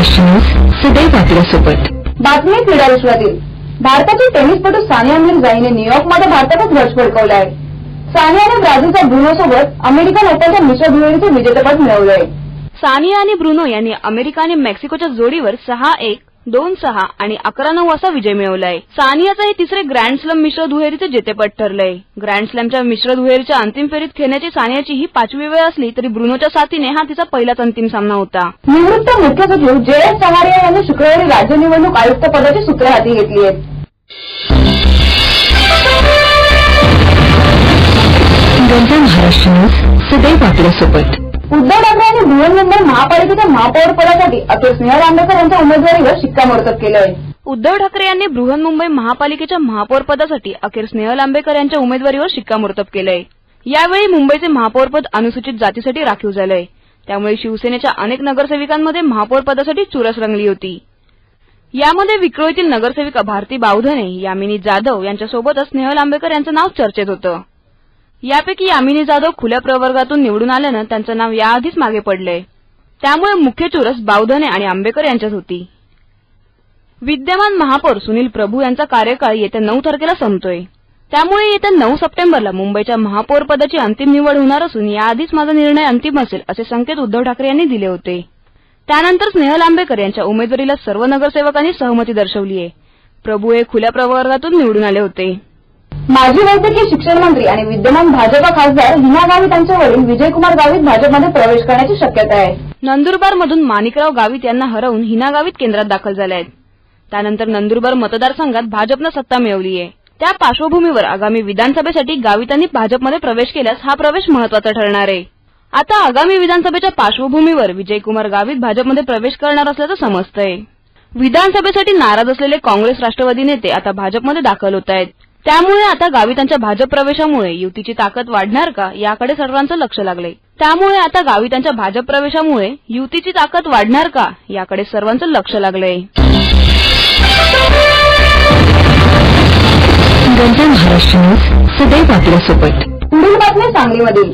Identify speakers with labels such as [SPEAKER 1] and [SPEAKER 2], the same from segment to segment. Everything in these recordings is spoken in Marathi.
[SPEAKER 1] महाराष्ट्र न्यूज सदैव आपल्यासोबत।
[SPEAKER 2] बातमी क्रीडा विश्वातील भारताची टेनिसपटू सानिया मिर्झा हिने न्यूयॉर्कमध्ये भारतातच ध्वज फडकवलाय। सानियाने ब्राझीलच्या ब्रुनो सोबत अमेरिकन ओपनच्या मिश्र दुहेरीचे विजेतेपद मिळवलंय।
[SPEAKER 3] सानिया आणि ब्रुनो यांनी अमेरिका आणि मेक्सिकोच्या जोडीवर 6-1, 2-6 आणि 11-9 असा विजय मिळवलाय। सानियाचे हे तिसरे ग्रँड स्लॅम मिश्र दुहेरीचे जेतेपद ठरलंय। ग्रँड स्लॅमच्या मिश्र दुहेरीच्या अंतिम फेरीत खेळण्याची सानियाची ही 5वी वेळ असली तरी ब्रुनोच्या साथीने हा तिचा पहिलाच अंतिम सामना होता।
[SPEAKER 2] निवृत्त मुख्य सचिव JS सहारिया यांनी शुक्रवारी राज्य निवडणूक आयुक्त पदाची सूत्रे हाती घेतली आहेत।
[SPEAKER 1] महाराष्ट्र न्यूज सदैव आपल्यासोबत।
[SPEAKER 2] उद्धव ठाकरे यांनी बृहन्मुंबई महापालिकेच्या महापौर पदासाठी अखेर स्नेहल आंबेकर यांच्या उमेदवारीवर शिक्कामोर्तब केलंय।
[SPEAKER 3] उद्धव ठाकरे यांनी बृहन्मुंबई महापालिकेच्या महापौर पदासाठी अखेर स्नेहल आंबेकर यांच्या उमेदवारीवर शिक्कामोर्तब केलंय। यावेळी मुंबईचे महापौरपद अनुसूचित जातीसाठी राखीव झालंय। त्यामुळे शिवसेनेच्या अनेक नगरसेविकांमध्ये महापौर पदासाठी चुरस रंगली होती। यामध्ये विक्रोळीतील नगरसेविका भारती बावधने, यामिनी जाधव यांच्यासोबतच स्नेहल आंबेकर यांचं नाव चर्चेत होतं। यापैकी यामिनी जाधव खुल्या प्रवर्गातून निवडून आल्यानं त्यांचं नाव याआधीच मागे पडलंय। त्यामुळे मुख्य चुरस बावधने आणि आंबेकर यांच्यात होती। विद्यमान महापौर सुनील प्रभू यांचा कार्यकाळ येत्या 9 तारखेला संपतोय। त्यामुळे येत्या 9 सप्टेंबरला मुंबईच्या महापौर पदाची अंतिम निवड होणार असून याआधीच माझा निर्णय अंतिम असेल असे संकेत उद्धव ठाकरे यांनी दिले होते। त्यानंतर स्नेहल आंबेकर यांच्या उमेदवारीला सर्व नगरसेवकांनी सहमती दर्शवली आहे। प्रभू हे खुल्या प्रवर्गातून निवडून आले होते।
[SPEAKER 2] माजी वैद्यकीय शिक्षण मंत्री आणि विद्यमान भाजपा खासदार हिना गावित यांचे वडील विजयकुमार गावित भाजपमध्ये प्रवेश करण्याची शक्यता आहे।
[SPEAKER 3] नंदुरबारमधून माणिकराव गावित यांना हरवून हिना गावित केंद्रात दाखल झाल्या आहेत। त्यानंतर नंदुरबार मतदारसंघात भाजपनं सत्ता मिळवली आहे। त्या पार्श्वभूमीवर आगामी विधानसभेसाठी गावितांनी भाजपमध्ये प्रवेश केल्यास हा प्रवेश महत्त्वाचा ठरणार आहे। आता आगामी विधानसभेच्या पार्श्वभूमीवर विजयकुमार गावित भाजपमध्ये प्रवेश करणार असल्याचं समजतंय। विधानसभेसाठी नाराज असलेले काँग्रेस राष्ट्रवादी नेते आता भाजपमध्ये दाखल होत आहेत। त्यामुळे आता गावितांच्या भाजप प्रवेशामुळे युतीची ताकद वाढणार का याकडे सर्वांचं लक्ष लागलंय। त्यामुळे आता गावितांच्या भाजप प्रवेशामुळे युतीची ताकद वाढणार का याकडे सर्वांचं लक्ष लागलंय।
[SPEAKER 1] महाराष्ट्र न्यूज सदैव आपल्यासोबत।
[SPEAKER 2] पुढील बातमी सांगलीमधील।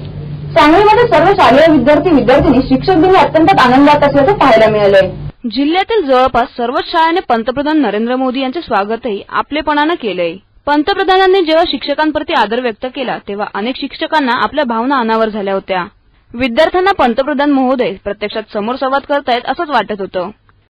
[SPEAKER 2] सांगलीमध्ये सर्व शालेय विद्यार्थी शिक्षक दिनी अत्यंत आनंदात असल्याचं पाहायला मिळालंय।
[SPEAKER 3] जिल्ह्यातील जवळपास सर्वच शाळांनी पंतप्रधान नरेंद्र मोदी यांचे स्वागतही आपलेपणानं केलंय। पंतप्रधानांनी जेव्हा शिक्षकांप्रती आदर व्यक्त केला तेव्हा अनेक शिक्षकांना आपल्या भावना अनावर झाल्या होत्या। विद्यार्थ्यांना पंतप्रधान महोदय प्रत्यक्षात समोर संवाद करतायत असंच वाटत होतं।